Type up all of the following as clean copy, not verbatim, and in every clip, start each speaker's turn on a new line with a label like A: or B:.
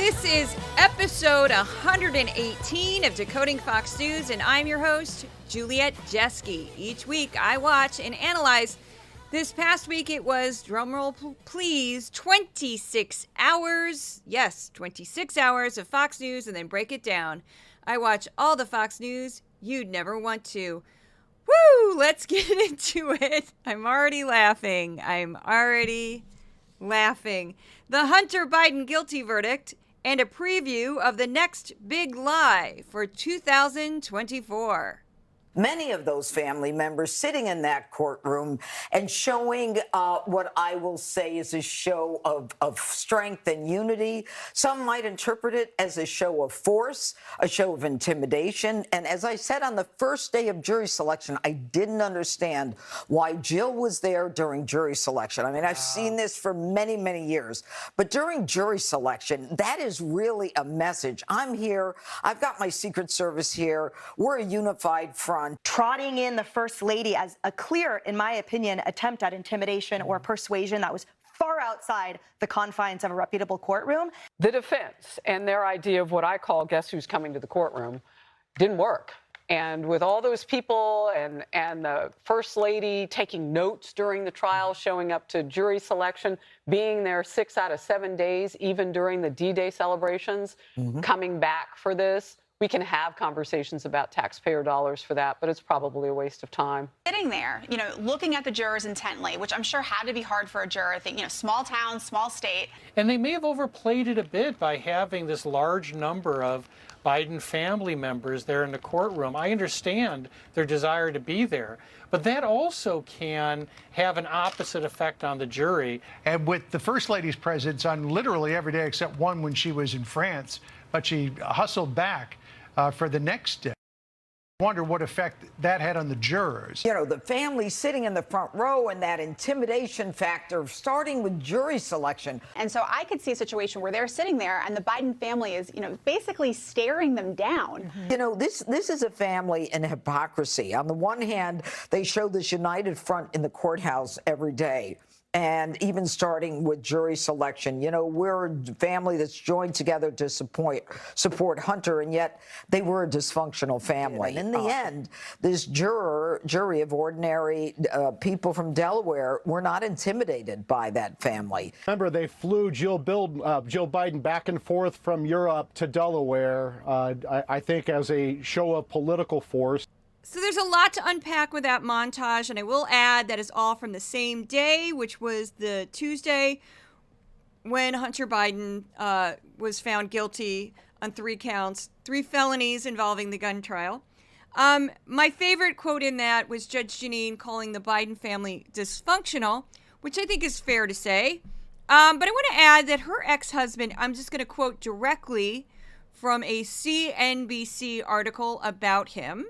A: This is episode 118 of Decoding Fox News, and I'm your host, Juliette Jeske. Each week, I watch and analyze. This past week, it was, drumroll please, 26 hours. Yes, 26 hours of Fox News, and then break it down. I watch all the Fox News you'd never want to. Woo! Let's get into it. I'm already laughing. The Hunter Biden guilty verdict and a preview of the next big lie for 2024.
B: Many of those family members sitting in that courtroom and showing what I will say is a show of strength and unity. Some might interpret it as a show of force, a show of intimidation. And as I said on the first day of jury selection, I didn't understand why Jill was there during jury selection. I mean, I've seen this for many, many years. But during jury selection, that is really a message. I'm here. I've got my Secret Service here. We're a unified front.
C: Trotting in the First Lady as a clear, in my opinion, attempt at intimidation or persuasion that was far outside the confines of a reputable courtroom.
D: The defense and their idea of what I call guess who's coming to the courtroom didn't work. And with all those people and the First Lady taking notes during the trial, showing up to jury selection, being there 6 out of 7 days, even during the D-Day celebrations, coming back for this, we can have conversations about taxpayer dollars for that, but it's probably a waste of time.
E: Sitting there, looking at the jurors intently, which I'm sure had to be hard for a juror. I think, small town, small state.
F: And they may have overplayed it a bit by having this large number of Biden family members there in the courtroom. I understand their desire to be there, but that also can have an opposite effect on the jury.
G: And with the First Lady's presence on literally every day except one when she was in France, but she hustled back for the next day. I wonder what effect that had on the jurors.
B: The family sitting in the front row and that intimidation factor, starting with jury selection.
E: And so I could see a situation where they're sitting there and the Biden family is, basically staring them down.
B: This is a family in hypocrisy. On the one hand, they show this united front in the courthouse every day. And even starting with jury selection, we're a family that's joined together to support Hunter, and yet they were a dysfunctional family. And in the end, this jury of ordinary people from Delaware were not intimidated by that family.
H: Remember, they flew Jill Biden back and forth from Europe to Delaware, I think, as a show of political force.
A: So there's a lot to unpack with that montage, and I will add that is all from the same day, which was the Tuesday when Hunter Biden was found guilty on 3 counts, 3 felonies involving the gun trial. My favorite quote in that was Judge Jeanine calling the Biden family dysfunctional, which I think is fair to say. But I want to add that her ex-husband, I'm just going to quote directly from a CNBC article about him,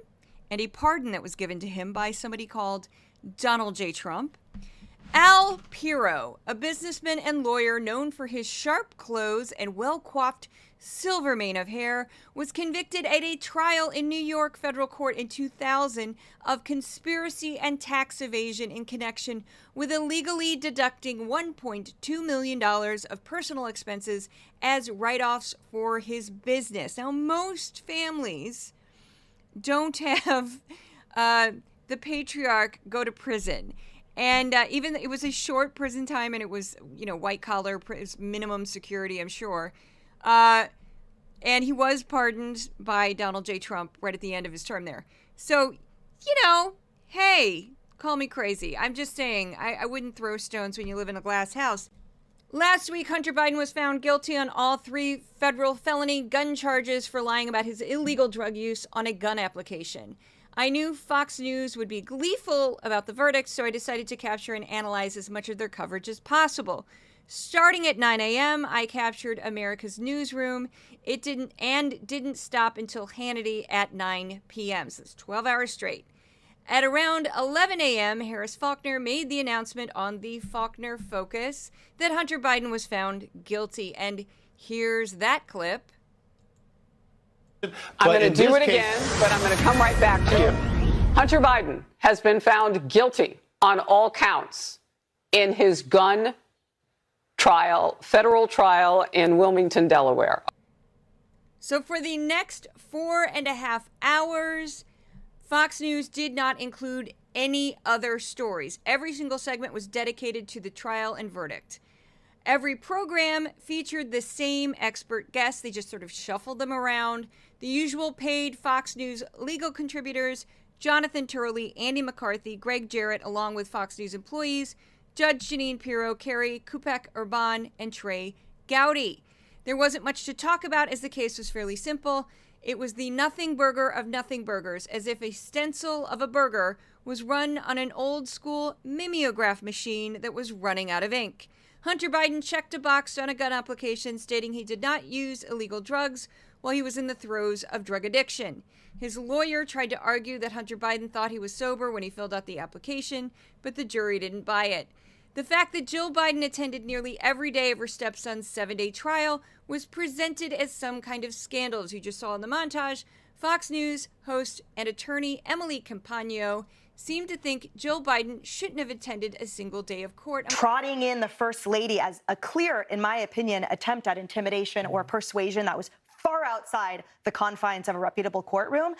A: and a pardon that was given to him by somebody called Donald J. Trump. Al Piro, a businessman and lawyer known for his sharp clothes and well-coiffed silver mane of hair, was convicted at a trial in New York federal court in 2000 of conspiracy and tax evasion in connection with illegally deducting $1.2 million of personal expenses as write-offs for his business. Now, most families don't have the patriarch go to prison. And even it was a short prison time, and it was, white collar, minimum security, I'm sure. And he was pardoned by Donald J. Trump right at the end of his term there. So, hey, call me crazy. I'm just saying, I wouldn't throw stones when you live in a glass house. Last week, Hunter Biden was found guilty on all 3 federal felony gun charges for lying about his illegal drug use on a gun application. I knew Fox News would be gleeful about the verdict, so I decided to capture and analyze as much of their coverage as possible. Starting at 9 a.m., I captured America's Newsroom. It didn't stop until Hannity at 9 p.m., so it's 12 hours straight. At around 11 a.m., Harris Faulkner made the announcement on the Faulkner Focus that Hunter Biden was found guilty. And here's that clip.
D: I'm going to do it again, but I'm going to come right back to you. Hunter Biden has been found guilty on all counts in his gun federal trial in Wilmington, Delaware.
A: So for the next 4.5 hours, Fox News did not include any other stories. Every single segment was dedicated to the trial and verdict. Every program featured the same expert guests. They just sort of shuffled them around. The usual paid Fox News legal contributors, Jonathan Turley, Andy McCarthy, Greg Jarrett, along with Fox News employees, Judge Jeanine Pirro, Carrie Kupek-Urban, and Trey Gowdy. There wasn't much to talk about as the case was fairly simple. It was the nothing burger of nothing burgers, as if a stencil of a burger was run on an old school mimeograph machine that was running out of ink. Hunter Biden checked a box on a gun application stating he did not use illegal drugs while he was in the throes of drug addiction. His lawyer tried to argue that Hunter Biden thought he was sober when he filled out the application, but the jury didn't buy it. The fact that Jill Biden attended nearly every day of her stepson's 7-day trial was presented as some kind of scandal. As you just saw in the montage, Fox News host and attorney Emily Compagno seemed to think Jill Biden shouldn't have attended a single day of court.
C: Trotting in the First Lady as a clear, in my opinion, attempt at intimidation or persuasion that was far outside the confines of a reputable courtroom.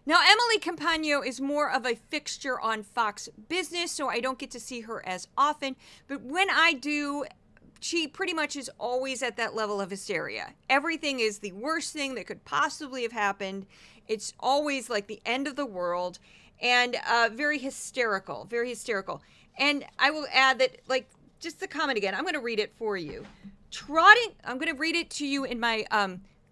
A: Now, Emily Compagno is more of a fixture on Fox Business, so I don't get to see her as often. But when I do, she pretty much is always at that level of hysteria. Everything is the worst thing that could possibly have happened. It's always like the end of the world, and very hysterical, very hysterical. And I will add that, like, just the comment again, I'm going to read it for you. I'm going to read it to you in my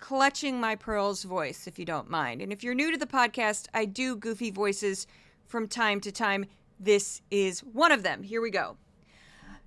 A: clutching my pearls voice, if you don't mind. And if you're new to the podcast, I do goofy voices from time to time. This is one of them. Here we go.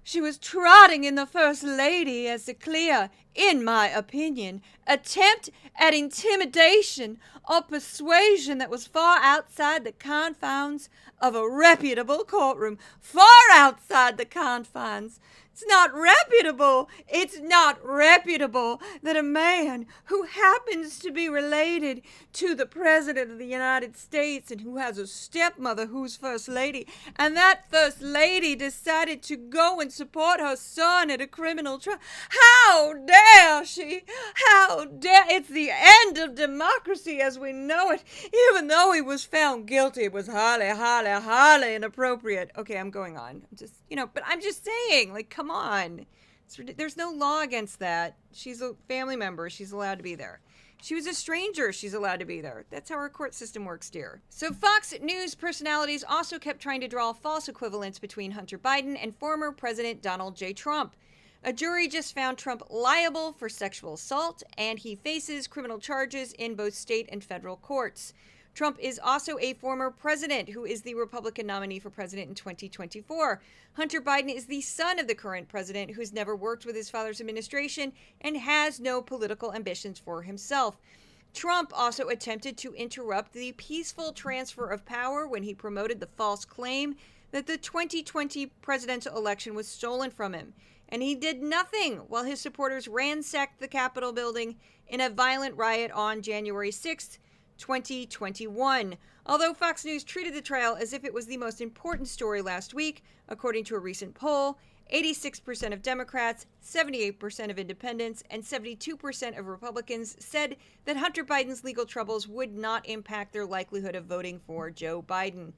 A: She was trotting in the First Lady as a clear, in my opinion, attempt at intimidation or persuasion that was far outside the confines of a reputable courtroom. Far outside the confines. It's not reputable. It's not reputable that a man who happens to be related to the President of the United States and who has a stepmother who's First Lady, and that First Lady decided to go and support her son at a criminal trial. How dare she? How dare? It's the end of democracy as we know it. Even though he was found guilty, it was highly, highly, highly inappropriate. Okay, I'm going on. But I'm just saying, like, come on. There's no law against that. She's a family member. She's allowed to be there. She was a stranger. She's allowed to be there. That's how our court system works, dear. So Fox News personalities also kept trying to draw false equivalence between Hunter Biden and former President Donald J. Trump. A jury just found Trump liable for sexual assault, and he faces criminal charges in both state and federal courts. Trump is also a former president who is the Republican nominee for president in 2024. Hunter Biden is the son of the current president who's never worked with his father's administration and has no political ambitions for himself. Trump also attempted to interrupt the peaceful transfer of power when he promoted the false claim that the 2020 presidential election was stolen from him. And he did nothing while his supporters ransacked the Capitol building in a violent riot on January 6th, 2021. Although Fox News treated the trial as if it was the most important story last week, according to a recent poll, 86% of Democrats, 78% of independents, and 72% of Republicans said that Hunter Biden's legal troubles would not impact their likelihood of voting for Joe Biden.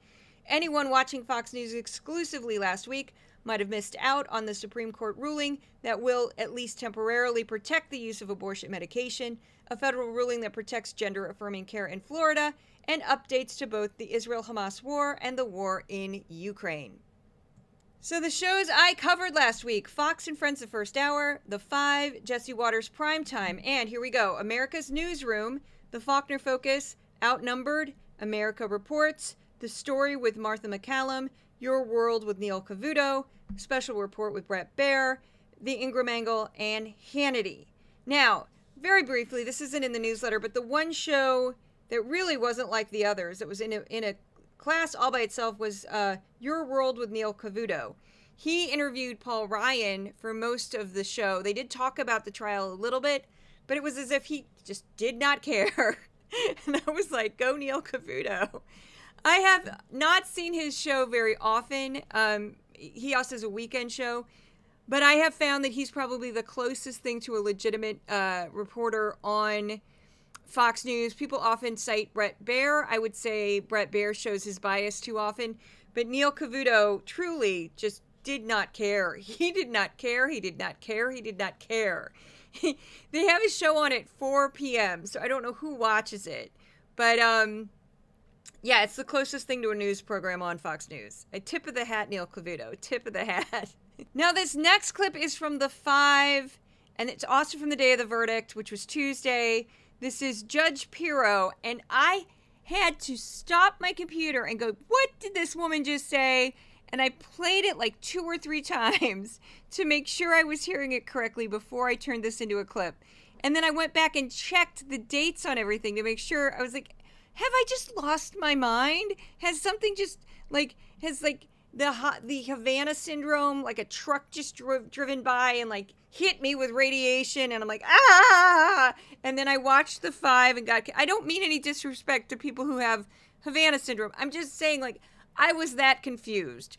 A: Anyone watching Fox News exclusively last week might have missed out on the Supreme Court ruling that will at least temporarily protect the use of abortion medication, a federal ruling that protects gender-affirming care in Florida, and updates to both the Israel-Hamas war and the war in Ukraine. So the shows I covered last week: Fox and Friends the First Hour, The Five, Jesse Waters Primetime, and here we go, America's Newsroom, The Faulkner Focus, Outnumbered, America Reports, The Story with Martha McCallum, Your World with Neil Cavuto, Special Report with Bret Baier, The Ingram Angle, and Hannity. Now, very briefly, this isn't in the newsletter, but the one show that really wasn't like the others, that was in a class all by itself, was Your World with Neil Cavuto. He interviewed Paul Ryan for most of the show. They did talk about the trial a little bit, but it was as if he just did not care. And I was like, go Neil Cavuto. I have not seen his show very often. He also has a weekend show. But I have found that he's probably the closest thing to a legitimate reporter on Fox News. People often cite Bret Baier. I would say Bret Baier shows his bias too often. But Neil Cavuto truly just did not care. He did not care. He did not care. He did not care. They have a show on at 4 p.m., so I don't know who watches it. But, yeah, it's the closest thing to a news program on Fox News. A tip of the hat, Neil Cavuto. Tip of the hat. Now, this next clip is from The Five, and it's also from the day of the verdict, which was Tuesday. This is Judge Pirro, and I had to stop my computer and go, what did this woman just say? And I played it like 2 or 3 times to make sure I was hearing it correctly before I turned this into a clip. And then I went back and checked the dates on everything to make sure. I was like, have I just lost my mind? Has something just the Havana syndrome, like a truck just driven by and like hit me with radiation, and I'm like, ah! And then I watched The Five and I don't mean any disrespect to people who have Havana syndrome. I'm just saying, like, I was that confused.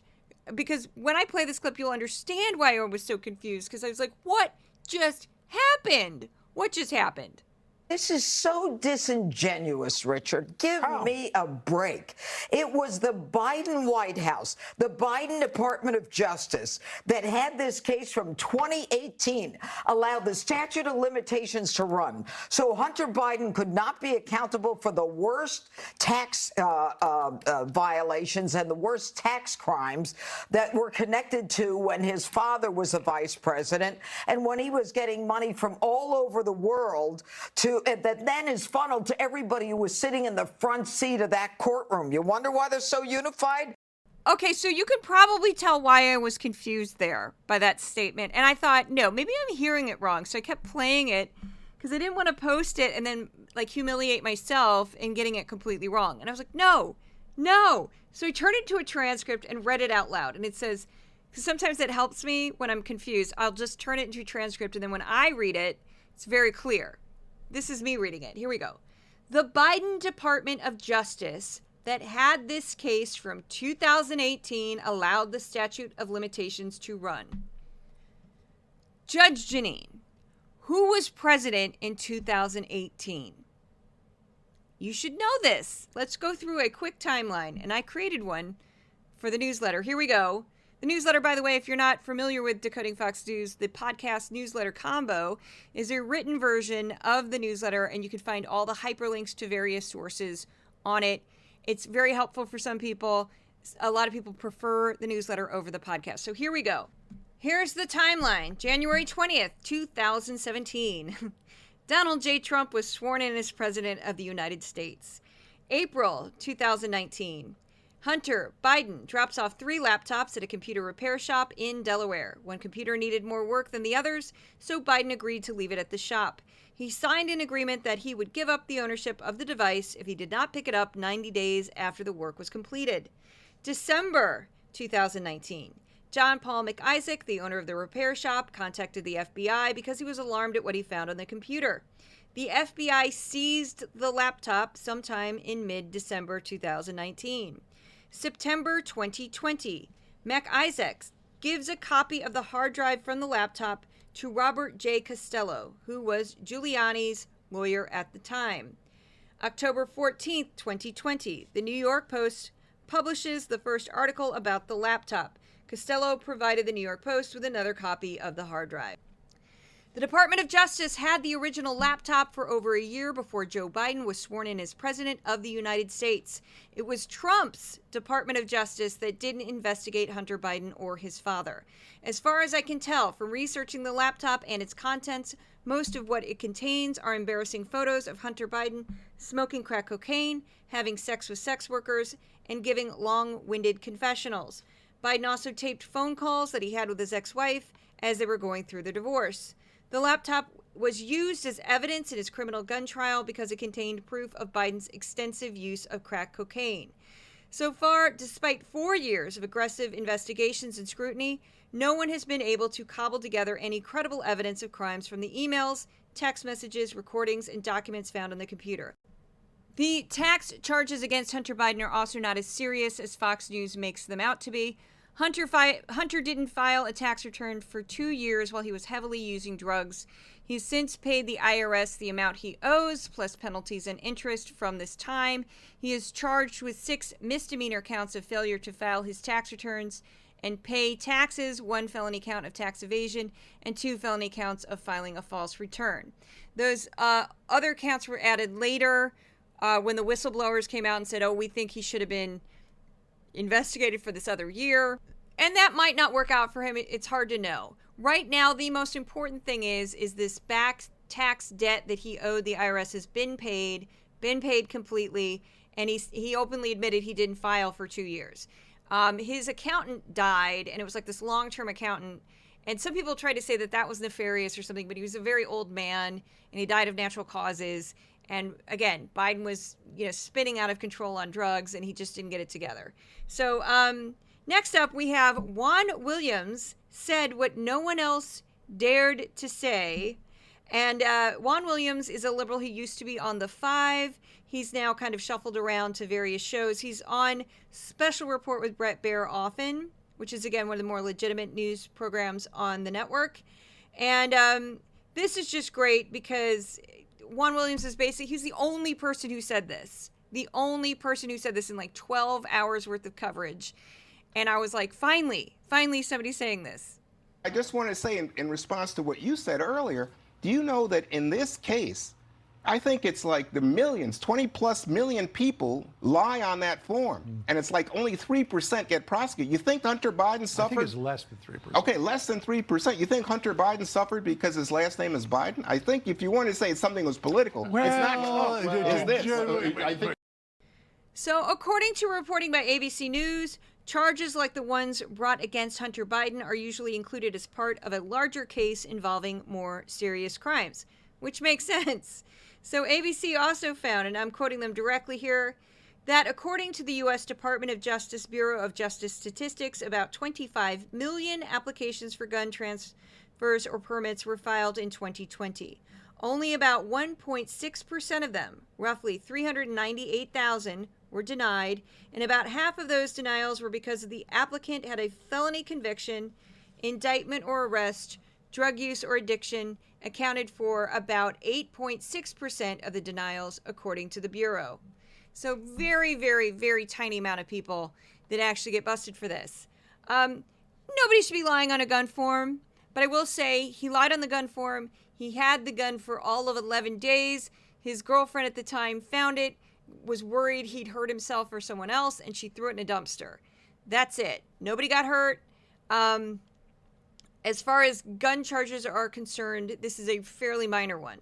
A: Because when I play this clip, you'll understand why I was so confused, because I was like, what just happened? What just happened?
B: This is so disingenuous, Richard. Give me a break. It was the Biden White House, the Biden Department of Justice, that had this case from 2018, allowed the statute of limitations to run, so Hunter Biden could not be accountable for the worst tax violations and the worst tax crimes that were connected to when his father was a vice president and when he was getting money from all over the world that then is funneled to everybody who was sitting in the front seat of that courtroom. You wonder why they're so unified?
A: Okay, so you can probably tell why I was confused there by that statement. And I thought, no, maybe I'm hearing it wrong. So I kept playing it because I didn't want to post it and then like humiliate myself in getting it completely wrong. And I was like, no. So I turned it to a transcript and read it out loud. And it says, because sometimes it helps me when I'm confused. I'll just turn it into a transcript. And then when I read it, it's very clear. This is me reading it. Here we go. The Biden Department of Justice that had this case from 2018 allowed the statute of limitations to run. Judge Jeanine, who was president in 2018? You should know this. Let's go through a quick timeline. And I created one for the newsletter. Here we go. The newsletter, by the way, if you're not familiar with Decoding Fox News, the podcast newsletter combo is a written version of the newsletter, and you can find all the hyperlinks to various sources on it. It's very helpful for some people. A lot of people prefer the newsletter over the podcast. So here we go. Here's the timeline. January 20th, 2017. Donald J. Trump was sworn in as President of the United States. April 2019. Hunter Biden drops off 3 laptops at a computer repair shop in Delaware. One computer needed more work than the others, so Biden agreed to leave it at the shop. He signed an agreement that he would give up the ownership of the device if he did not pick it up 90 days after the work was completed. December 2019. John Paul McIsaac, the owner of the repair shop, contacted the FBI because he was alarmed at what he found on the computer. The FBI seized the laptop sometime in mid-December 2019. September 2020, McIsaac gives a copy of the hard drive from the laptop to Robert J. Costello, who was Giuliani's lawyer at the time. October 14th, 2020, the New York Post publishes the first article about the laptop. Costello provided the New York Post with another copy of the hard drive. The Department of Justice had the original laptop for over a year before Joe Biden was sworn in as President of the United States. It was Trump's Department of Justice that didn't investigate Hunter Biden or his father. As far as I can tell from researching the laptop and its contents, most of what it contains are embarrassing photos of Hunter Biden smoking crack cocaine, having sex with sex workers, and giving long-winded confessionals. Biden also taped phone calls that he had with his ex-wife as they were going through the divorce. The laptop was used as evidence in his criminal gun trial because it contained proof of Biden's extensive use of crack cocaine. So far, despite 4 years of aggressive investigations and scrutiny, no one has been able to cobble together any credible evidence of crimes from the emails, text messages, recordings, and documents found on the computer. The tax charges against Hunter Biden are also not as serious as Fox News makes them out to be. Hunter didn't file a tax return for 2 years while he was heavily using drugs. He's since paid the IRS the amount he owes, plus penalties and interest from this time. He is charged with 6 misdemeanor counts of failure to file his tax returns and pay taxes, 1 felony count of tax evasion, and 2 felony counts of filing a false return. Those other counts were added later when the whistleblowers came out and said, oh, we think he should have been investigated for this other year. And that might not work out for him. It's hard to know. Right now, the most important thing is this back tax debt that he owed the IRS has been paid completely, and he openly admitted he didn't file for 2 years. His accountant died, and it was like this long-term accountant. And some people try to say that that was nefarious or something, but he was a very old man, and he died of natural causes. And again, Biden was, spinning out of control on drugs, and he just didn't get it together. So next up, we have Juan Williams said what no one else dared to say. And Juan Williams is a liberal. He used to be on The Five. He's now kind of shuffled around to various shows. He's on Special Report with Bret Baier often, which is, again, one of the more legitimate news programs on the network. And this is just great because Juan Williams is he's the only person who said this. The only person who said this in like 12 hours worth of coverage. And I was like, finally somebody's saying this.
I: I just want to say in response to what you said earlier, do you know that in this case, I think it's like the millions, 20+ million people lie on that form. And it's like only 3% get prosecuted. You think Hunter Biden suffered?
G: I think it's less than 3%.
I: Okay, less than 3%. You think Hunter Biden suffered because his last name is Biden? I think if you want to say something was political, it's not Trump, it's this.
A: So according to reporting by ABC News, charges like the ones brought against Hunter Biden are usually included as part of a larger case involving more serious crimes, which makes sense. So ABC also found, and I'm quoting them directly here, that according to the U.S. Department of Justice Bureau of Justice Statistics, about 25 million applications for gun transfers or permits were filed in 2020. Only about 1.6% of them, roughly 398,000, were denied, and about half of those denials were because the applicant had a felony conviction, indictment or arrest, drug use or addiction, accounted for about 8.6% of the denials, according to the Bureau. So very, very, very tiny amount of people that actually get busted for this. Nobody should be lying on a gun form, but I will say he lied on the gun form. He had the gun for all of 11 days. His girlfriend at the time found it, was worried he'd hurt himself or someone else, and she threw it in a dumpster. That's it. Nobody got hurt. As far as gun charges are concerned, this is a fairly minor one.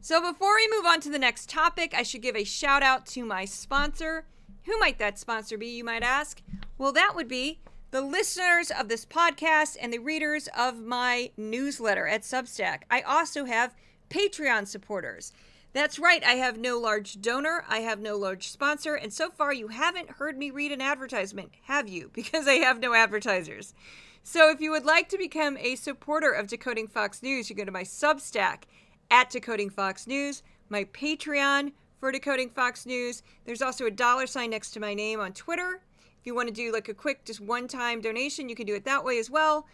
A: So before we move on to the next topic, I should give a shout out to my sponsor. Who might that sponsor be, you might ask? Well, that would be the listeners of this podcast and the readers of my newsletter at Substack. I also have Patreon supporters. That's right, I have no large donor, I have no large sponsor, and so far you haven't heard me read an advertisement, have you? Because I have no advertisers. So if you would like to become a supporter of Decoding Fox News, you go to my Substack at Decoding Fox News, my Patreon for Decoding Fox News. There's also a $sign next to my name on Twitter. If you want to do like a quick, just one-time donation, you can do it that way as well.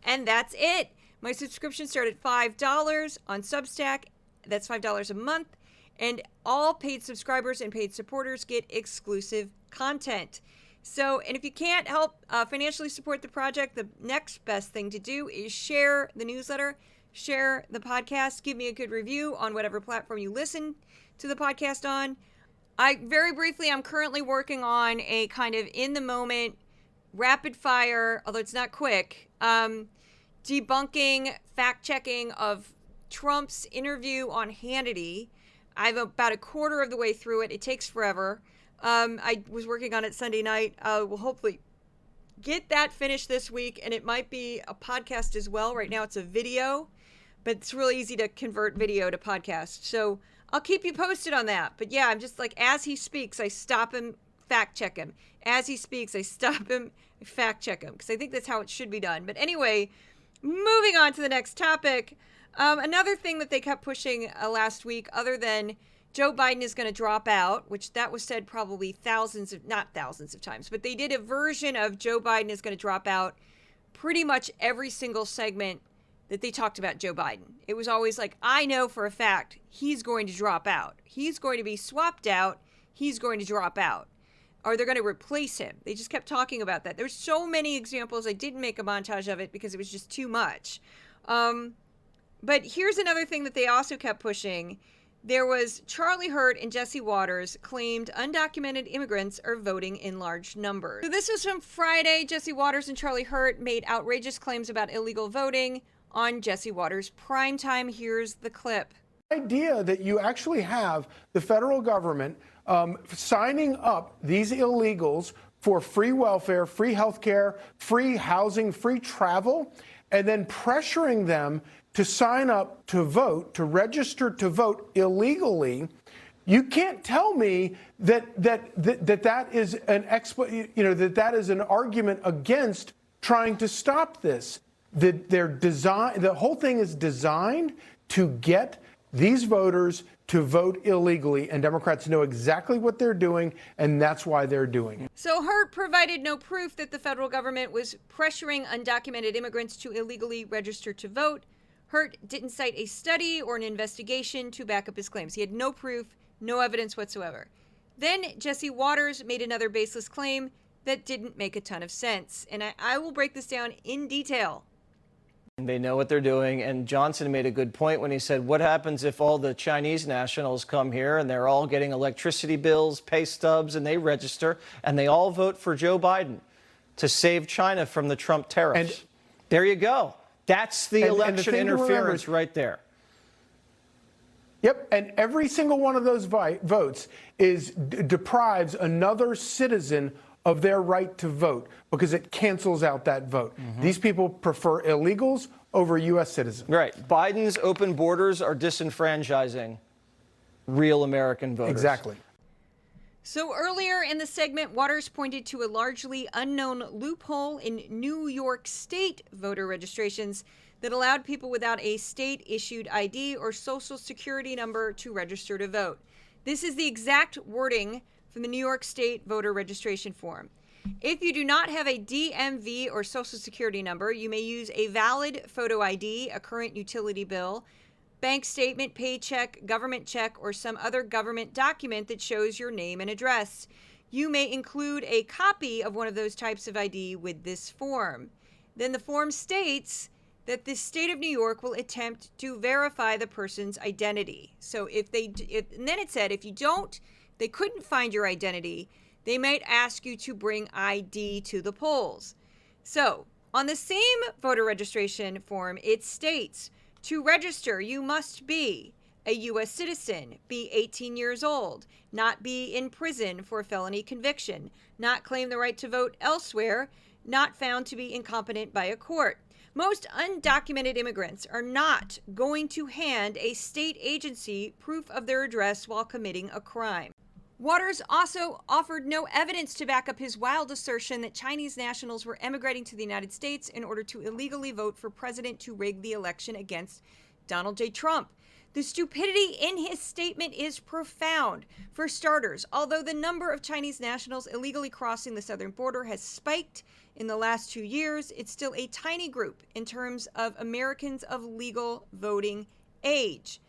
A: And that's it. My subscriptions start at $5 on Substack. That's $5 a month. And all paid subscribers and paid supporters get exclusive content. So, and if you can't help financially support the project, the next best thing to do is share the newsletter, share the podcast, give me a good review on whatever platform you listen to the podcast on. I'm currently working on a kind of in-the-moment, rapid-fire, although it's not quick, debunking, fact-checking of Trump's interview on Hannity. I'm about a quarter of the way through it. It takes forever. I was working on it Sunday night. We'll hopefully get that finished this week, and it might be a podcast as well. Right now it's a video, but it's really easy to convert video to podcast. So I'll keep you posted on that. But yeah, I'm just like, as he speaks, I stop him, fact check him. As he speaks, I stop him, fact check him, because I think that's how it should be done. But anyway, moving on to the next topic. Another thing that they kept pushing last week, other than Joe Biden is going to drop out, which that was said probably not thousands of times, but they did a version of Joe Biden is going to drop out pretty much every single segment that they talked about Joe Biden. It was always like, I know for a fact he's going to drop out. He's going to be swapped out. He's going to drop out. Or they're going to replace him. They just kept talking about that. There's so many examples. I didn't make a montage of it because it was just too much. But here's another thing that they also kept pushing. There was Charlie Hurt and Jesse Waters claimed undocumented immigrants are voting in large numbers. So this was from Friday. Jesse Waters and Charlie Hurt made outrageous claims about illegal voting on Jesse Waters' primetime. Here's the clip.
J: The idea that you actually have the federal government signing up these illegals for free welfare, free health care, free housing, free travel, and then pressuring them to sign up to vote, to register to vote illegally, you can't tell me that is that is an argument against trying to stop this. The whole thing is designed to get these voters to vote illegally, and Democrats know exactly what they're doing, and that's why they're doing it.
A: So Hurt provided no proof that the federal government was pressuring undocumented immigrants to illegally register to vote. Hurt didn't cite a study or an investigation to back up his claims. He had no proof, no evidence whatsoever. Then Jesse Waters made another baseless claim that didn't make a ton of sense. And I will break this down in detail.
K: They know what they're doing. And Johnson made a good point when he said, what happens if all the Chinese nationals come here and they're all getting electricity bills, pay stubs, and they register, and they all vote for Joe Biden to save China from the Trump tariffs? And there you go. That's the election interference right there.
J: Yep, and every single one of those votes deprives another citizen of their right to vote because it cancels out that vote. These people prefer illegals over U.S. citizens.
K: Right. Biden's open borders are disenfranchising real American voters.
J: Exactly.
A: So earlier in the segment, Waters pointed to a largely unknown loophole in New York State voter registrations that allowed people without a state-issued ID or social security number to register to vote. This is the exact wording from the New York State voter registration form. If you do not have a DMV or social security number, you may use a valid photo ID, a current utility bill, bank statement, paycheck, government check, or some other government document that shows your name and address. You may include a copy of one of those types of ID with this form. Then the form states that the state of New York will attempt to verify the person's identity. So and then it said if you don't, they couldn't find your identity, they might ask you to bring ID to the polls. So on the same voter registration form, it states, to register, you must be a U.S. citizen, be 18 years old, not be in prison for a felony conviction, not claim the right to vote elsewhere, not found to be incompetent by a court. Most undocumented immigrants are not going to hand a state agency proof of their address while committing a crime. Waters also offered no evidence to back up his wild assertion that Chinese nationals were emigrating to the United States in order to illegally vote for president to rig the election against Donald J. Trump. The stupidity in his statement is profound. For starters, although the number of Chinese nationals illegally crossing the southern border has spiked in the last 2 years, it's still a tiny group in terms of Americans of legal voting age.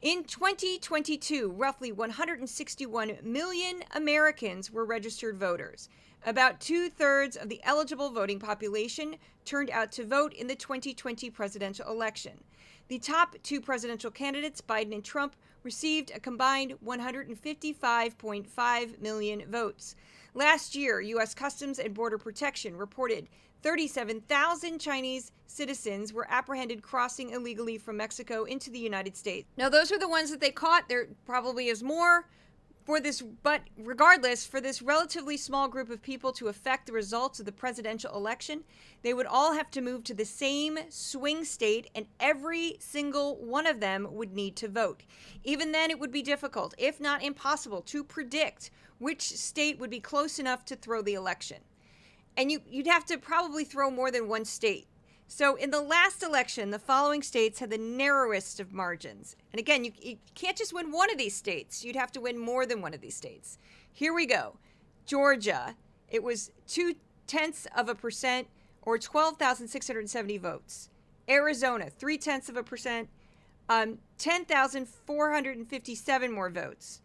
A: In 2022, roughly 161 million Americans were registered voters. About 2/3 of the eligible voting population turned out to vote in the 2020 presidential election. The top two presidential candidates, Biden and Trump, received a combined 155.5 million votes. Last year, U.S. Customs and Border Protection reported 37,000 Chinese citizens were apprehended crossing illegally from Mexico into the United States. Now, those are the ones that they caught. There probably is more for this, but regardless, for this relatively small group of people to affect the results of the presidential election, they would all have to move to the same swing state, and every single one of them would need to vote. Even then, it would be difficult, if not impossible, to predict which state would be close enough to throw the election. And you'd have to probably throw more than one state. So in the last election, the following states had the narrowest of margins. And again, you can't just win one of these states. You'd have to win more than one of these states. Here we go. Georgia, it was 0.2%, or 12,670 votes. Arizona, 0.3%, 10,457 more votes.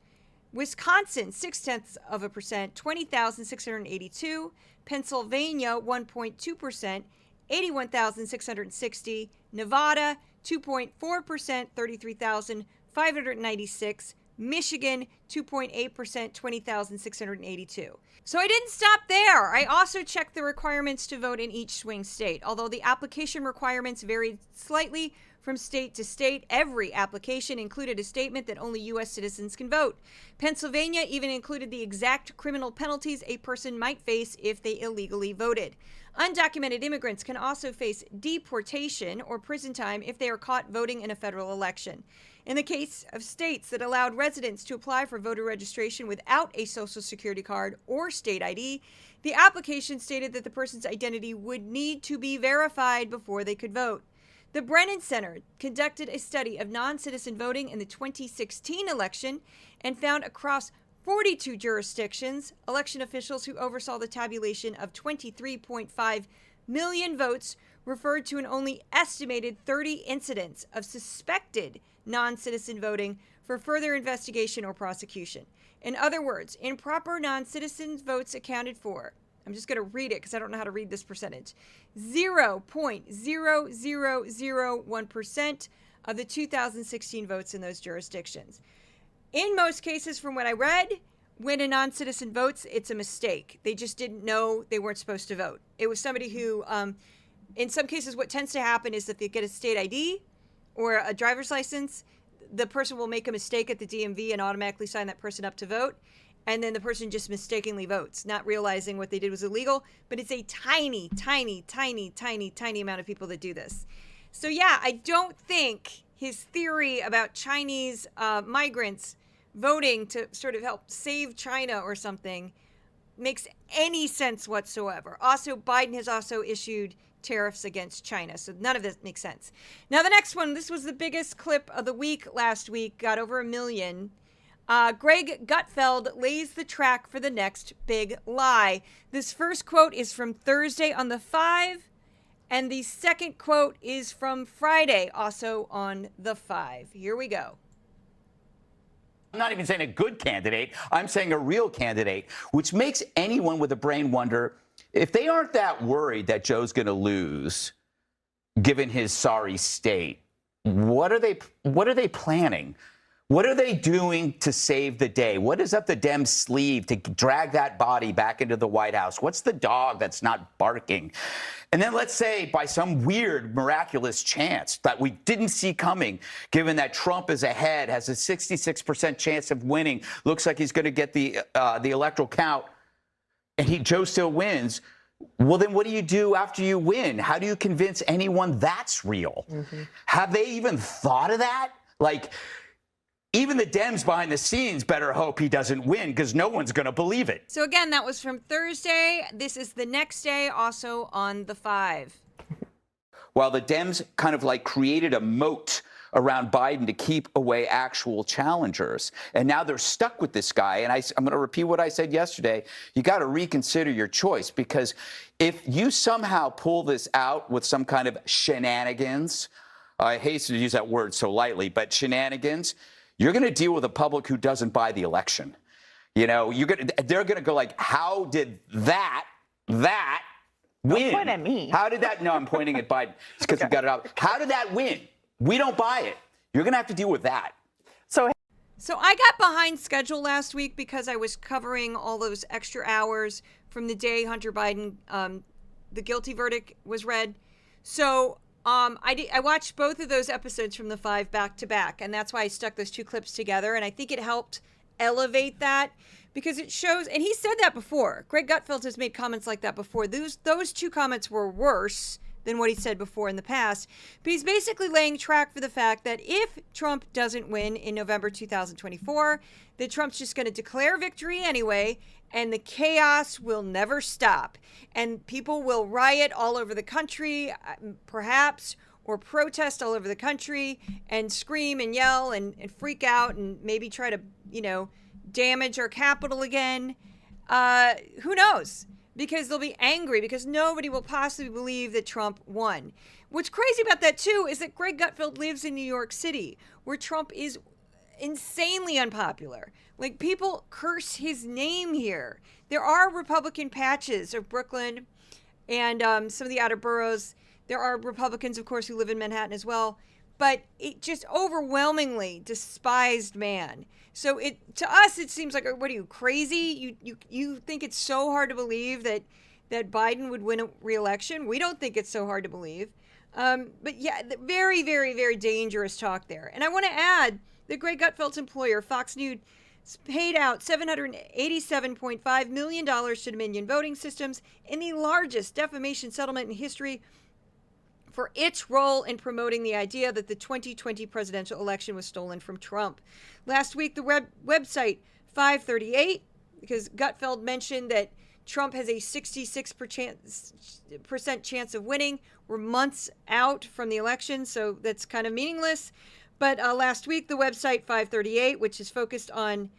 A: Wisconsin, 0.6%, 20,682. Pennsylvania, 1.2%, 81,660. Nevada, 2.4%, 33,596. Michigan, 2.8%, 20,682. So I didn't stop there. I also checked the requirements to vote in each swing state. Although the application requirements varied slightly from state to state, every application included a statement that only U.S. citizens can vote. Pennsylvania even included the exact criminal penalties a person might face if they illegally voted. Undocumented immigrants can also face deportation or prison time if they are caught voting in a federal election. In the case of states that allowed residents to apply for voter registration without a Social Security card or state ID, the application stated that the person's identity would need to be verified before they could vote. The Brennan Center conducted a study of non-citizen voting in the 2016 election and found across 42 jurisdictions, election officials who oversaw the tabulation of 23.5 million votes referred to an only estimated 30 incidents of suspected non-citizen voting for further investigation or prosecution. In other words, improper non-citizen votes accounted for, I'm just going to read it because I don't know how to read this percentage, 0.0001% of the 2016 votes in those jurisdictions. In most cases, from what I read, when a non-citizen votes, it's a mistake. They just didn't know they weren't supposed to vote. It was somebody who, in some cases, what tends to happen is that they get a state ID or a driver's license, the person will make a mistake at the DMV and automatically sign that person up to vote. And then the person just mistakenly votes, not realizing what they did was illegal. But it's a tiny, tiny, tiny, tiny, tiny amount of people that do this. So yeah, I don't think his theory about Chinese migrants voting to sort of help save China or something makes any sense whatsoever. Also, Biden has also issued tariffs against China, so none of this makes sense. Now, the next one, this was the biggest clip of the week last week, got over 1 million. Greg Gutfeld lays the track for the next big lie. This first quote is from Thursday on the 5, and the second quote is from Friday, also on the 5. Here we go.
L: I'm not even saying a good candidate. I'm saying a real candidate, which makes anyone with a brain wonder if they aren't that worried that Joe's going to lose, given his sorry state. What are they planning? What are they doing to save the day? What is up the Dems' sleeve to drag that body back into the White House? What's the dog that's not barking? And then let's say by some weird, miraculous chance that we didn't see coming, given that Trump is ahead, has a 66% chance of winning, looks like he's going to get the electoral count, and Joe still wins. Well, then what do you do after you win? How do you convince anyone that's real? Mm-hmm. Have they even thought of that? Like, even the Dems behind the scenes better hope he doesn't win because no one's going to believe it.
A: So again, that was from Thursday. This is the next day, also on the 5.
L: While the Dems kind of like created a moat around Biden to keep away actual challengers. And now they're stuck with this guy. And I'm going to repeat what I said yesterday. You got to reconsider your choice, because if you somehow pull this out with some kind of shenanigans, I hate to use that word so lightly, but shenanigans, you're going to deal with a public who doesn't buy the election. You know, they're going to go like, how did that win?
C: Don't point at me.
L: How did that? No, I'm pointing at Biden. It's because we got it out. How did that win? We don't buy it. You're going to have to deal with that.
A: So I got behind schedule last week because I was covering all those extra hours from the day Hunter Biden, the guilty verdict was read. So I watched both of those episodes from the 5 back to back, and that's why I stuck those two clips together. And I think it helped elevate that because it shows, and he said that before. Greg Gutfeld has made comments like that before. Those two comments were worse than what he said before in the past. But he's basically laying track for the fact that if Trump doesn't win in November 2024, that Trump's just going to declare victory anyway, and the chaos will never stop. And people will riot all over the country, perhaps, or protest all over the country and scream and yell and freak out and maybe try to, damage our Capitol again. Who knows? Because they'll be angry because nobody will possibly believe that Trump won. What's crazy about that, too, is that Greg Gutfeld lives in New York City, where Trump is insanely unpopular. Like, people curse his name here. There are Republican patches of Brooklyn and some of the outer boroughs. There are Republicans, of course, who live in Manhattan as well. But it just overwhelmingly despised man. So to us, it seems like, what are you, crazy? You think it's so hard to believe that Biden would win a re-election? We don't think it's so hard to believe. But yeah, very, very, very dangerous talk there. And I want to add that Greg Gutfeld's employer, Fox News, paid out $787.5 million to Dominion Voting Systems in the largest defamation settlement in history for its role in promoting the idea that the 2020 presidential election was stolen from Trump. Last week, the website 538, because Gutfeld mentioned that Trump has a 66% chance of winning. We're months out from the election, so that's kind of meaningless. But last week, the website 538, which is focused on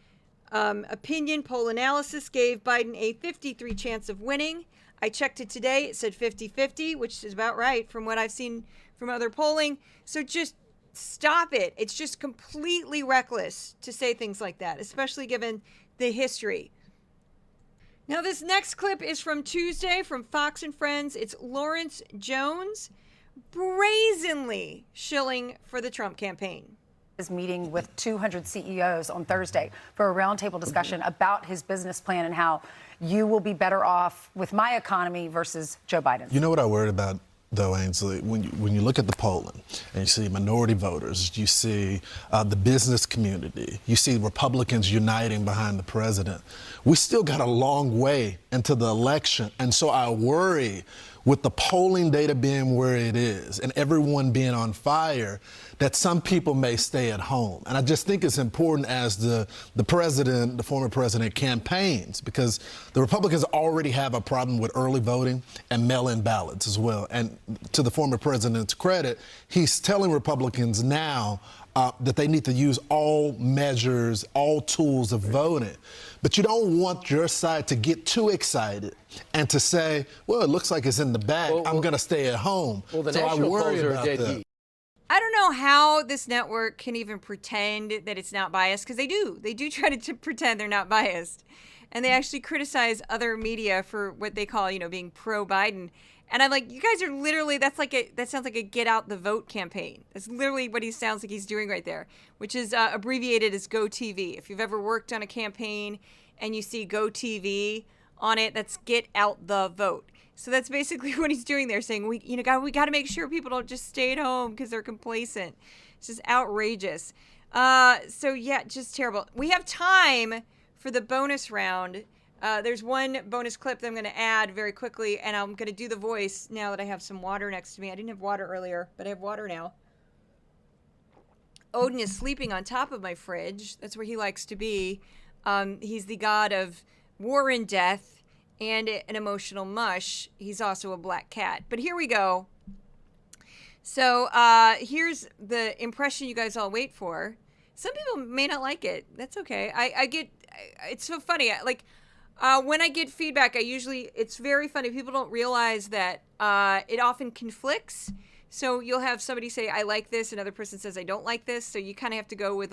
A: opinion poll analysis, gave Biden a 53% chance of winning. I checked it today. It said 50-50, which is about right from what I've seen from other polling. So just stop it. It's just completely reckless to say things like that, especially given the history. Now, this next clip is from Tuesday from Fox and Friends. It's Lawrence Jones brazenly shilling for the Trump campaign.
M: Is meeting with 200 CEOs on Thursday for a roundtable discussion about his business plan and how you will be better off with my economy versus Joe Biden.
N: You know what I worried about, though, Ainsley? When you look at the polling and you see minority voters, you see the business community, you see Republicans uniting behind the president, we still got a long way into the election. And so I worry, with the polling data being where it is and everyone being on fire, that some people may stay at home. And I just think it's important as the president, the former president, campaigns, because the Republicans already have a problem with early voting and mail-in ballots as well. And to the former president's credit, he's telling Republicans now that they need to use all measures, all tools of voting. But you don't want your side to get too excited and to say, well, it looks like it's in the bag. I'm going to stay at home.
O: Well, the
N: so
O: national
N: I worry
O: polls are
N: about
O: dead
N: that.
O: heat.
A: I don't know how this network can even pretend that it's not biased, because they do. They do try to pretend they're not biased. And they actually criticize other media for what they call, being pro-Biden. And I'm like, you guys are literally, that sounds like a get out the vote campaign. That's literally what he sounds like he's doing right there, which is abbreviated as GoTV. If you've ever worked on a campaign and you see GoTV on it, that's get out the vote. So that's basically what he's doing there, saying, we got to make sure people don't just stay at home because they're complacent. It's just outrageous. So yeah, just terrible. We have time for the bonus round. There's one bonus clip that I'm going to add very quickly, and I'm going to do the voice now that I have some water next to me. I didn't have water earlier, but I have water now. Odin is sleeping on top of my fridge. That's where he likes to be. He's the god of war and death and an emotional mush. He's also a black cat. But here we go. So here's the impression you guys all wait for. Some people may not like it. That's okay. It's so funny. When I get feedback, it's very funny. People don't realize that it often conflicts. So you'll have somebody say, I like this. Another person says, I don't like this. So you kind of have to go with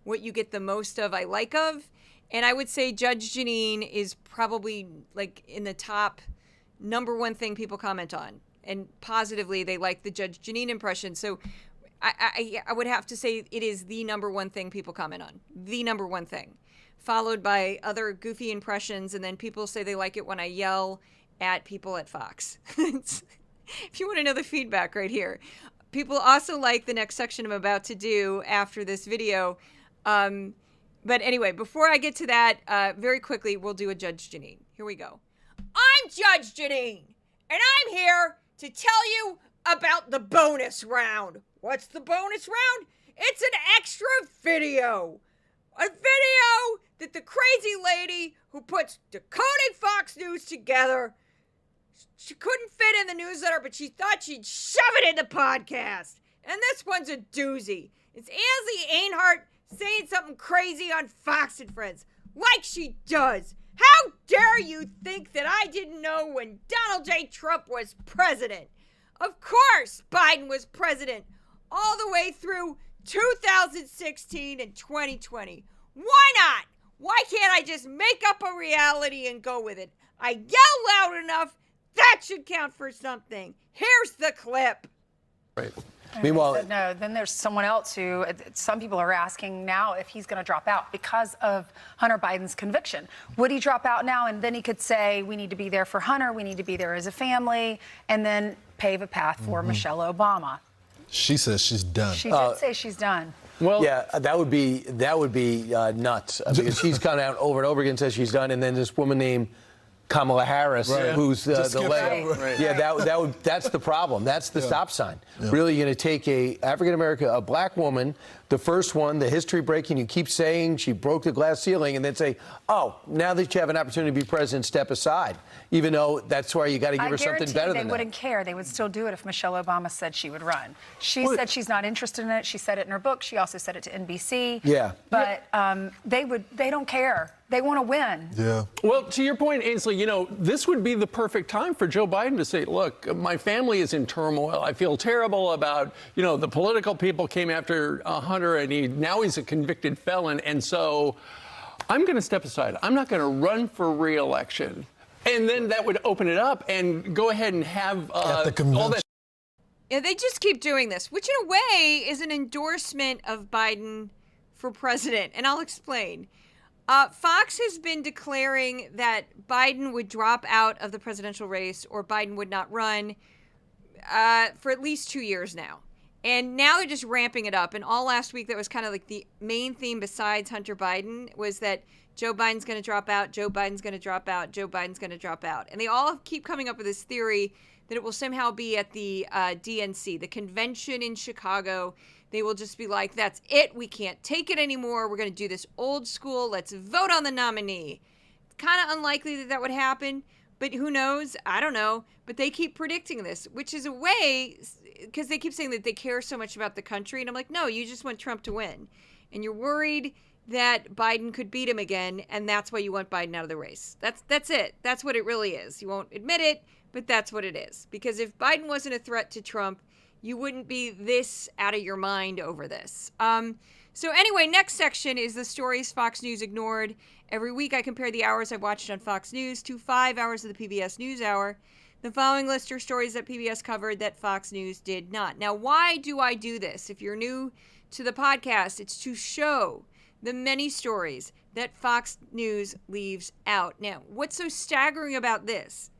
A: what you get the most of, I like of. And I would say Judge Jeanine is probably in the top number one thing people comment on. And positively, they like the Judge Jeanine impression. So I would have to say it is the number one thing people comment on. The number one thing. Followed by other goofy impressions. And then people say they like it when I yell at people at Fox. If you want to know the feedback right here. People also like the next section I'm about to do after this video. But anyway, before I get to that, very quickly, we'll do a Judge Jeanine. Here we go. I'm Judge Jeanine, and I'm here to tell you about the bonus round. What's the bonus round? It's an extra video. A video that the crazy lady who puts Decoding Fox News together, she couldn't fit in the newsletter, but she thought she'd shove it in the podcast. And this one's a doozy. It's Ansley Einhart saying something crazy on Fox and Friends, like she does. How dare you think that I didn't know when Donald J. Trump was president? Of course Biden was president all the way through 2016 and 2020. Why not? Why can't I just make up a reality and go with it? I yell loud enough, that should count for something. Here's the clip.
O: Right. Meanwhile,
M: no, then there's someone else who some people are asking now if he's going to drop out because of Hunter Biden's conviction. Would he drop out now? And then he could say, we need to be there for Hunter. We need to be there as a family, and then pave a path for Michelle Obama.
N: She says she's done.
M: She did say she's done.
O: well, yeah, that would be nuts because she's gone out over and over again, says she's done, and then this woman named Kamala Harris, who's the left. Yeah, that's the problem. That's the stop sign. Yeah. Really, you're going to take a African American, a black woman, the first one, the history breaking. You keep saying she broke the glass ceiling, and then say, "Oh, now that you have an opportunity to be president, step aside." Even though that's why you got to give her something better than that.
M: They wouldn't care. They would still do it if Michelle Obama said she would run. She said she's not interested in it. She said it in her book. She also said it to NBC.
O: Yeah.
M: But they don't care. They want to win.
N: Yeah.
P: Well, to your point, Ainsley, this would be the perfect time for Joe Biden to say, look, my family is in turmoil. I feel terrible about, the political people came after Hunter, and now he's a convicted felon. And so I'm going to step aside. I'm not going to run for re-election. And then that would open it up and go ahead and have
N: At the convention.
P: all that.
A: Yeah, they just keep doing this, which in a way is an endorsement of Biden for president. And I'll explain. Fox has been declaring that Biden would drop out of the presidential race or Biden would not run for at least 2 years now. And now they're just ramping it up. And all last week, that was kind of like the main theme besides Hunter Biden was that Joe Biden's going to drop out, Joe Biden's going to drop out, Joe Biden's going to drop out. And they all keep coming up with this theory that it will somehow be at the DNC, the convention in Chicago. They will just be like, that's it. We can't take it anymore. We're going to do this old school. Let's vote on the nominee. Kind of unlikely that that would happen, but who knows? I don't know. But they keep predicting this, which is a way, because they keep saying that they care so much about the country. And I'm like, no, you just want Trump to win. And you're worried that Biden could beat him again, and that's why you want Biden out of the race. That's it. That's what it really is. You won't admit it, but that's what it is. Because if Biden wasn't a threat to Trump, you wouldn't be this out of your mind over this. So anyway, next section is the stories Fox News ignored. Every week I compare the hours I've watched on Fox News to 5 hours of the PBS NewsHour. The following list are stories that PBS covered that Fox News did not. Now, why do I do this? If you're new to the podcast, it's to show the many stories that Fox News leaves out. Now, what's so staggering about this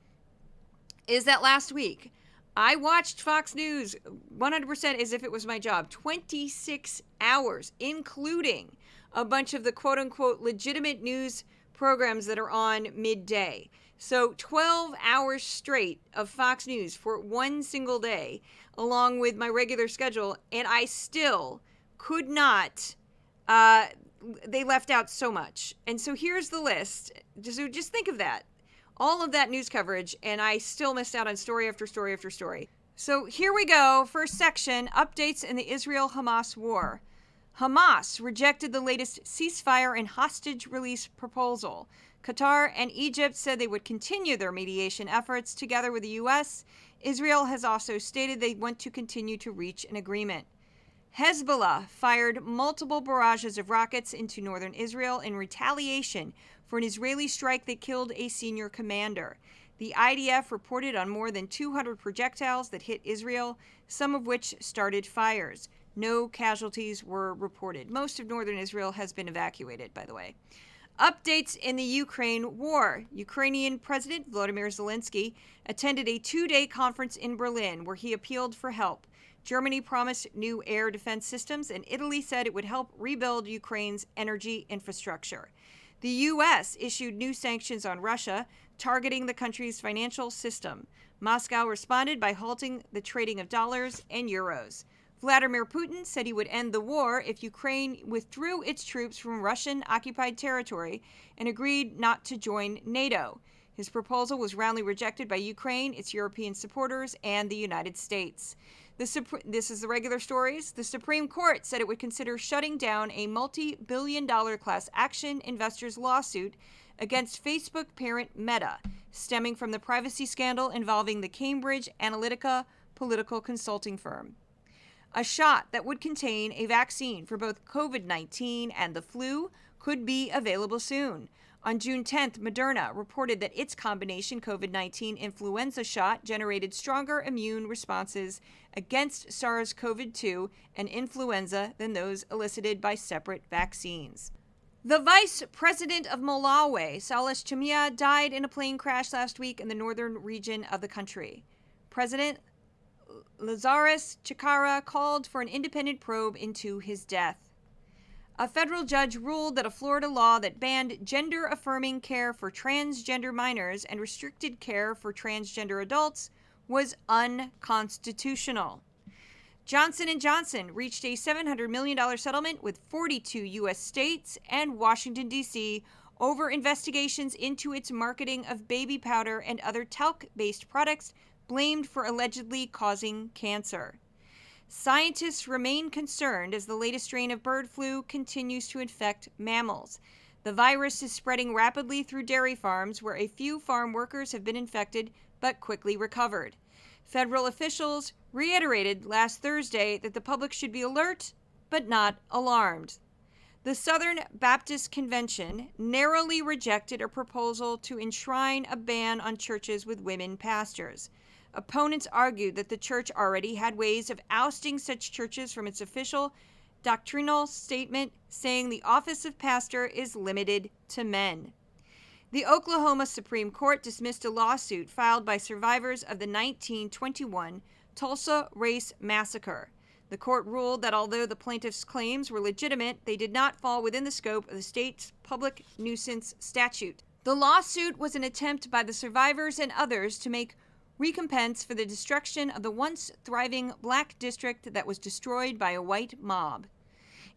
A: is that last week, I watched Fox News 100% as if it was my job, 26 hours, including a bunch of the quote-unquote legitimate news programs that are on midday. So 12 hours straight of Fox News for one single day, along with my regular schedule, and I still could not, they left out so much. And so here's the list. So just think of that. All of that news coverage, and I still missed out on story after story after story. So here we go. First section, updates in the Israel-Hamas war. Hamas rejected the latest ceasefire and hostage release proposal. Qatar and Egypt said they would continue their mediation efforts together with the U.S. Israel has also stated they want to continue to reach an agreement. Hezbollah fired multiple barrages of rockets into northern Israel in retaliation for an Israeli strike that killed a senior commander. The IDF reported on more than 200 projectiles that hit Israel, some of which started fires. No casualties were reported. Most of northern Israel has been evacuated, by the way. Updates in the Ukraine war. Ukrainian President Volodymyr Zelensky attended a 2-day conference in Berlin where he appealed for help. Germany promised new air defense systems, and Italy said it would help rebuild Ukraine's energy infrastructure. The U.S. issued new sanctions on Russia, targeting the country's financial system. Moscow responded by halting the trading of dollars and euros. Vladimir Putin said he would end the war if Ukraine withdrew its troops from Russian-occupied territory and agreed not to join NATO. His proposal was roundly rejected by Ukraine, its European supporters, and the United States. This is the regular stories. The Supreme Court said it would consider shutting down a multi-billion-dollar class action investors lawsuit against Facebook parent Meta, stemming from the privacy scandal involving the Cambridge Analytica political consulting firm. A shot that would contain a vaccine for both COVID-19 and the flu could be available soon. On June 10th, Moderna reported that its combination COVID-19 influenza shot generated stronger immune responses against SARS-CoV-2 and influenza than those elicited by separate vaccines. The vice president of Malawi, Saleh Chamia, died in a plane crash last week in the northern region of the country. President Lazarus Chakwera called for an independent probe into his death. A federal judge ruled that a Florida law that banned gender-affirming care for transgender minors and restricted care for transgender adults was unconstitutional. Johnson & Johnson reached a $700 million settlement with 42 U.S. states and Washington, D.C. over investigations into its marketing of baby powder and other talc-based products blamed for allegedly causing cancer. Scientists remain concerned as the latest strain of bird flu continues to infect mammals. The virus is spreading rapidly through dairy farms where a few farm workers have been infected but quickly recovered. Federal officials reiterated last Thursday that the public should be alert but not alarmed. The Southern Baptist Convention narrowly rejected a proposal to enshrine a ban on churches with women pastors. Opponents argued that the church already had ways of ousting such churches from its official doctrinal statement, saying the office of pastor is limited to men. The Oklahoma Supreme Court dismissed a lawsuit filed by survivors of the 1921 Tulsa Race Massacre. The court ruled that although the plaintiffs' claims were legitimate, they did not fall within the scope of the state's public nuisance statute. The lawsuit was an attempt by the survivors and others to make recompense for the destruction of the once thriving black district that was destroyed by a white mob.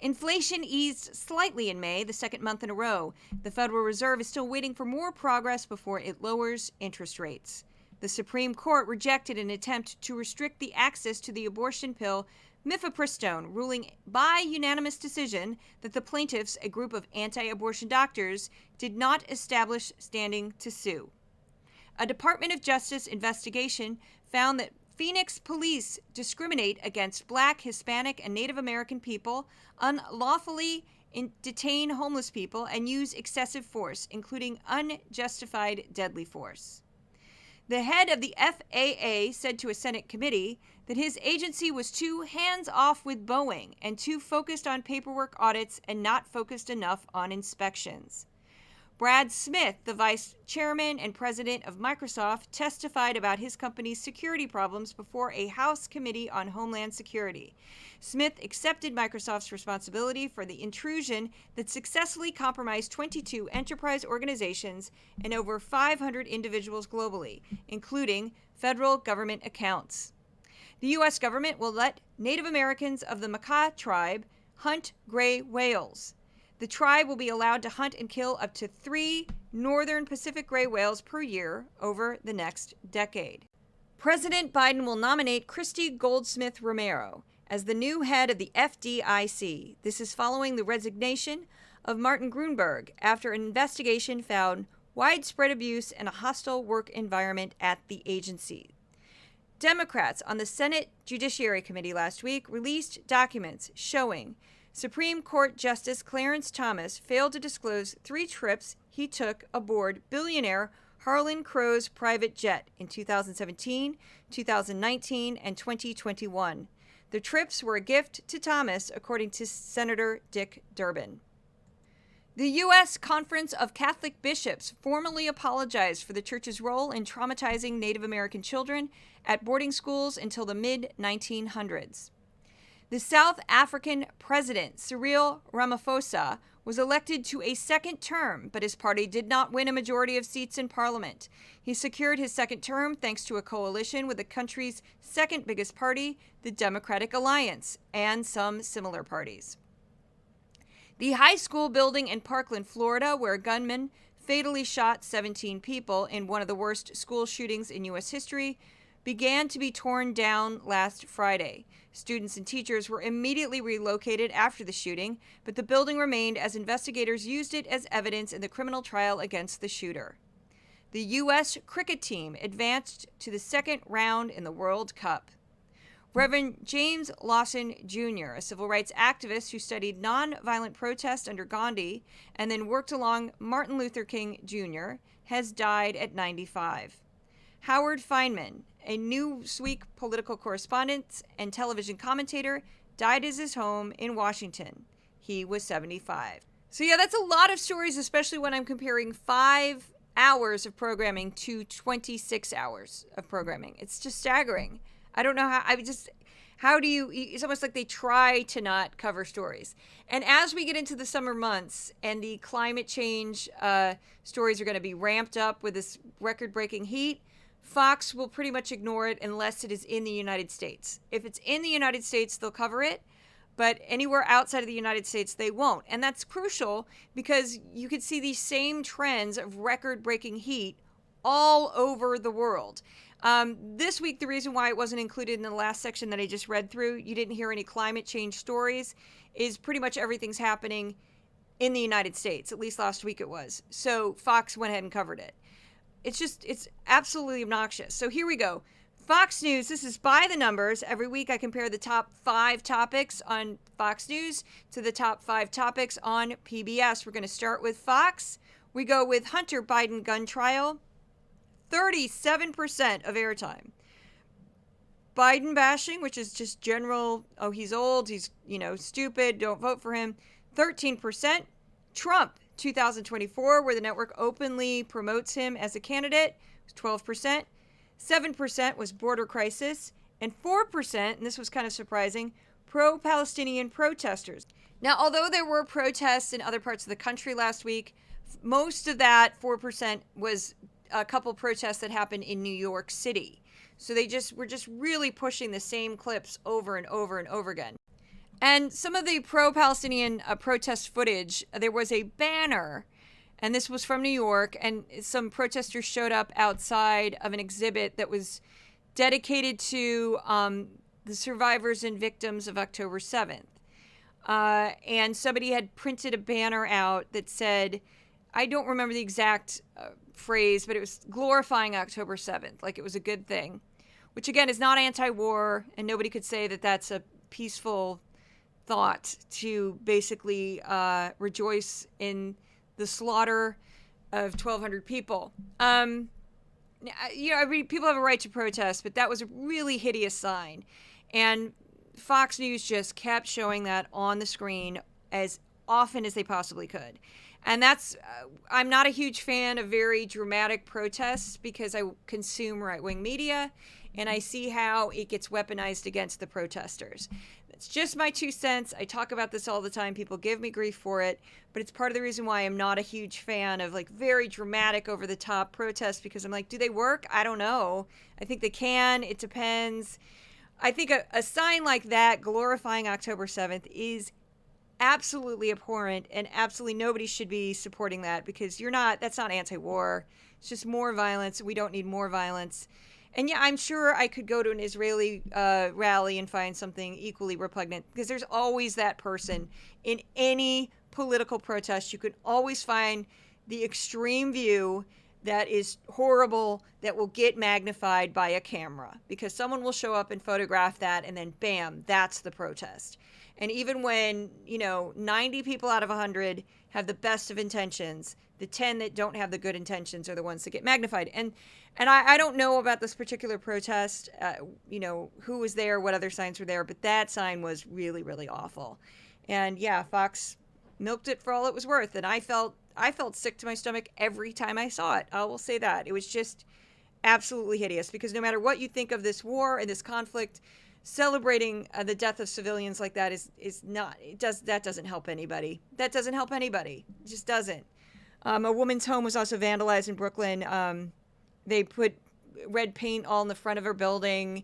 A: Inflation eased slightly in May, the second month in a row. The Federal Reserve is still waiting for more progress before it lowers interest rates. The Supreme Court rejected an attempt to restrict the access to the abortion pill mifepristone, ruling by unanimous decision that the plaintiffs, a group of anti-abortion doctors, did not establish standing to sue. A Department of Justice investigation found that Phoenix police discriminate against Black, Hispanic, and Native American people, unlawfully detain homeless people, and use excessive force, including unjustified deadly force. The head of the FAA said to a Senate committee that his agency was too hands-off with Boeing and too focused on paperwork audits and not focused enough on inspections. Brad Smith, the vice chairman and president of Microsoft, testified about his company's security problems before a House Committee on Homeland Security. Smith accepted Microsoft's responsibility for the intrusion that successfully compromised 22 enterprise organizations and over 500 individuals globally, including federal government accounts. The U.S. government will let Native Americans of the Makah tribe hunt gray whales. The tribe will be allowed to hunt and kill up to 3 northern Pacific gray whales per year over the next decade. President Biden will nominate Christy Goldsmith Romero as the new head of the FDIC. This is following the resignation of Martin Grunberg after an investigation found widespread abuse and a hostile work environment at the agency. Democrats on the Senate Judiciary Committee last week released documents showing Supreme Court Justice Clarence Thomas failed to disclose 3 trips he took aboard billionaire Harlan Crow's private jet in 2017, 2019, and 2021. The trips were a gift to Thomas, according to Senator Dick Durbin. The U.S. Conference of Catholic Bishops formally apologized for the church's role in traumatizing Native American children at boarding schools until the mid-1900s. The South African president, Cyril Ramaphosa, was elected to a second term, but his party did not win a majority of seats in parliament. He secured his second term thanks to a coalition with the country's second biggest party, the Democratic Alliance, and some similar parties. The high school building in Parkland, Florida, where a gunman fatally shot 17 people in one of the worst school shootings in U.S. history, began to be torn down last Friday. Students and teachers were immediately relocated after the shooting, but the building remained as investigators used it as evidence in the criminal trial against the shooter. The U.S. cricket team advanced to the second round in the World Cup. Reverend James Lawson Jr., a civil rights activist who studied nonviolent protest under Gandhi and then worked along Martin Luther King Jr., has died at 95. Howard Feynman, a Newsweek political correspondent and television commentator, died at his home in Washington. He was 75. So yeah, that's a lot of stories, especially when I'm comparing 5 hours of programming to 26 hours of programming. It's just staggering. I don't know how do you, it's almost like they try to not cover stories. And as we get into the summer months and the climate change stories are going to be ramped up with this record-breaking heat, Fox will pretty much ignore it unless it is in the United States. If it's in the United States, they'll cover it, but anywhere outside of the United States, they won't. And that's crucial because you could see these same trends of record-breaking heat all over the world. This week, the reason why it wasn't included in the last section that I just read through, you didn't hear any climate change stories, is pretty much everything's happening in the United States. At least last week it was. So Fox went ahead and covered it. It's absolutely obnoxious. So here we go. Fox News, this is by the numbers. Every week I compare the top 5 topics on Fox News to the top 5 topics on PBS. We're going to start with Fox. We go with Hunter Biden gun trial, 37% of airtime. Biden bashing, which is just general, oh, he's old, he's, stupid, don't vote for him, 13%. Trump, 2024, where the network openly promotes him as a candidate, 12%. 7% was border crisis, and 4%, and this was kind of surprising, pro-Palestinian protesters. Now, although there were protests in other parts of the country last week, most of that 4% was a couple protests that happened in New York City. So they were just really pushing the same clips over and over and over again. And some of the pro-Palestinian protest footage, there was a banner, and this was from New York, and some protesters showed up outside of an exhibit that was dedicated to the survivors and victims of October 7th. And somebody had printed a banner out that said, I don't remember the exact phrase, but it was glorifying October 7th, like it was a good thing, which again is not anti-war, and nobody could say that that's a peaceful thought to basically rejoice in the slaughter of 1,200 people. People have a right to protest, but that was a really hideous sign. And Fox News just kept showing that on the screen as often as they possibly could. And that's, I'm not a huge fan of very dramatic protests because I consume right-wing media and I see how it gets weaponized against the protesters. It's just my 2 cents. I talk about this all the time. People give me grief for it, but it's part of the reason why I'm not a huge fan of like very dramatic over-the-top protests because I'm like, do they work? I don't know. I think they can. It depends. I think a sign like that glorifying October 7th is absolutely abhorrent, and absolutely nobody should be supporting that because that's not anti-war. It's just more violence. We don't need more violence. And yeah, I'm sure I could go to an Israeli rally and find something equally repugnant because there's always that person in any political protest. You can always find the extreme view that is horrible that will get magnified by a camera because someone will show up and photograph that and then bam, that's the protest. And even when, 90 people out of 100 have the best of intentions, the 10 that don't have the good intentions are the ones that get magnified. And I don't know about this particular protest, who was there, what other signs were there, but that sign was really, really awful. And yeah, Fox milked it for all it was worth. And I felt sick to my stomach every time I saw it. I will say that. It was just absolutely hideous because no matter what you think of this war and this conflict, celebrating the death of civilians like that is not, that doesn't help anybody. That doesn't help anybody. It just doesn't. A woman's home was also vandalized in Brooklyn. They put red paint all in the front of her building,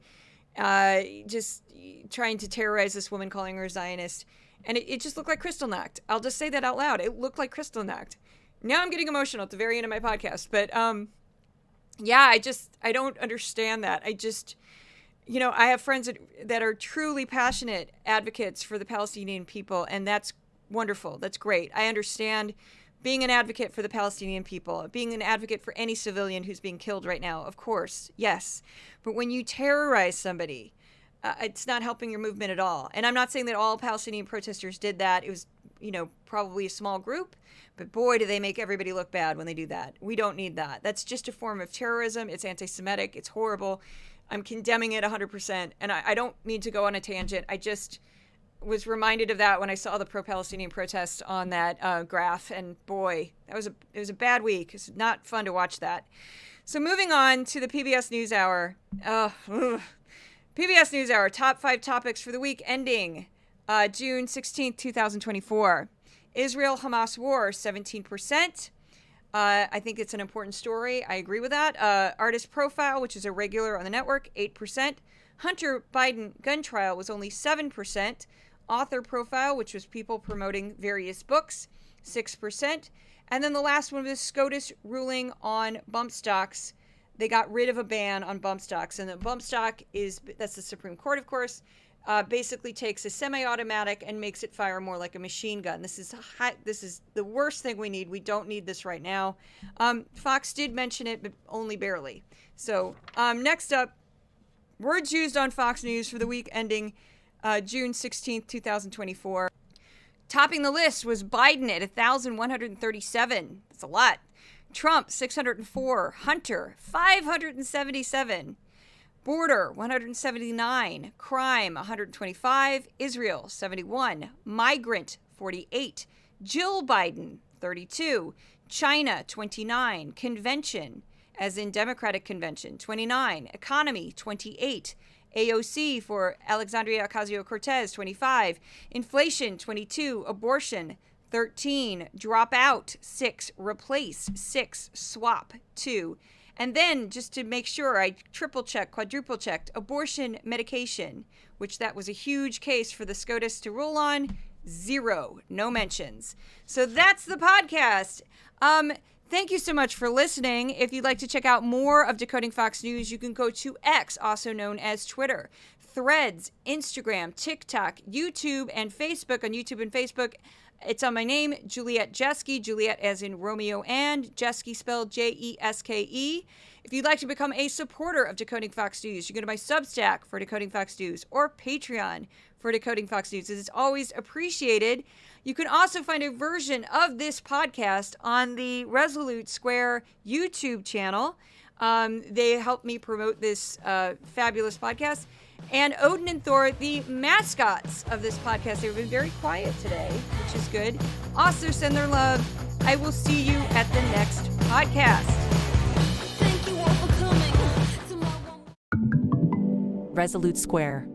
A: just trying to terrorize this woman, calling her a Zionist. And it just looked like Kristallnacht. I'll just say that out loud. It looked like Kristallnacht. Now I'm getting emotional at the very end of my podcast. But yeah, I don't understand that. I have friends that are truly passionate advocates for the Palestinian people, and that's wonderful. That's great. I understand being an advocate for the Palestinian people, being an advocate for any civilian who's being killed right now, of course, yes. But when you terrorize somebody, it's not helping your movement at all. And I'm not saying that all Palestinian protesters did that. It was, probably a small group. But boy, do they make everybody look bad when they do that. We don't need that. That's just a form of terrorism. It's anti-Semitic. It's horrible. I'm condemning it 100%. And I don't mean to go on a tangent. I just was reminded of that when I saw the pro-Palestinian protests on that graph. And boy, it was a bad week. It's not fun to watch that. So moving on to the PBS NewsHour. PBS NewsHour, top 5 topics for the week ending June 16th, 2024. Israel-Hamas war, 17%. I think it's an important story. I agree with that. Artist profile, which is a regular on the network, 8%. Hunter Biden gun trial was only 7%. Author profile, which was people promoting various books, 6%. And then the last one was SCOTUS ruling on bump stocks. They got rid of a ban on bump stocks. And the bump stock that's the Supreme Court, of course, basically takes a semi-automatic and makes it fire more like a machine gun. This is the worst thing we need. We don't need this right now. Fox did mention it, but only barely. So next up, words used on Fox News for the week ending June 16th, 2024. Topping the list was Biden at 1,137. That's a lot. Trump, 604. Hunter, 577. Border, 179. Crime, 125. Israel, 71. Migrant, 48. Jill Biden, 32. China, 29. Convention, as in Democratic Convention, 29. Economy, 28. AOC for Alexandria Ocasio-Cortez, 25. Inflation, 22. Abortion, 13. Drop out, 6. Replace, 6. Swap, 2. And then, just to make sure, I quadruple checked, abortion medication, which that was a huge case for the SCOTUS to rule on, 0. No mentions. So that's the podcast. Thank you so much for listening. If you'd like to check out more of Decoding Fox News, you can go to X, also known as Twitter, Threads, Instagram, TikTok, YouTube, and Facebook. On YouTube and Facebook, it's on my name, Juliette Jeske, Juliette as in Romeo and Jeske spelled Jeske. If you'd like to become a supporter of Decoding Fox News, you go to my Substack for Decoding Fox News or Patreon for Decoding Fox News. It's always appreciated. You can also find a version of this podcast on the Resolute Square YouTube channel. They helped me promote this fabulous podcast. And Odin and Thor, the mascots of this podcast, they've been very quiet today, which is good. Also send their love. I will see you at the next podcast.
Q: Thank you all for coming. Resolute Square.